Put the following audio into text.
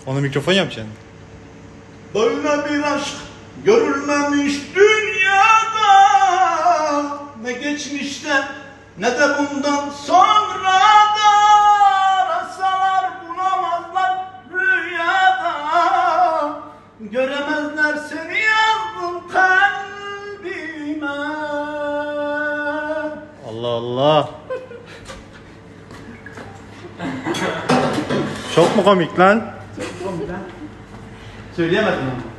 Onu mikrofon yapacaksın. Böyle bir aşk görülmemiş dünyada, ne geçmişte ne de bundan sonra da. Arasalar bulamazlar rüyada, göremezler seni yazdım kalbime. Allah Allah. Çok mu komik lan? Söyleyemedim onu.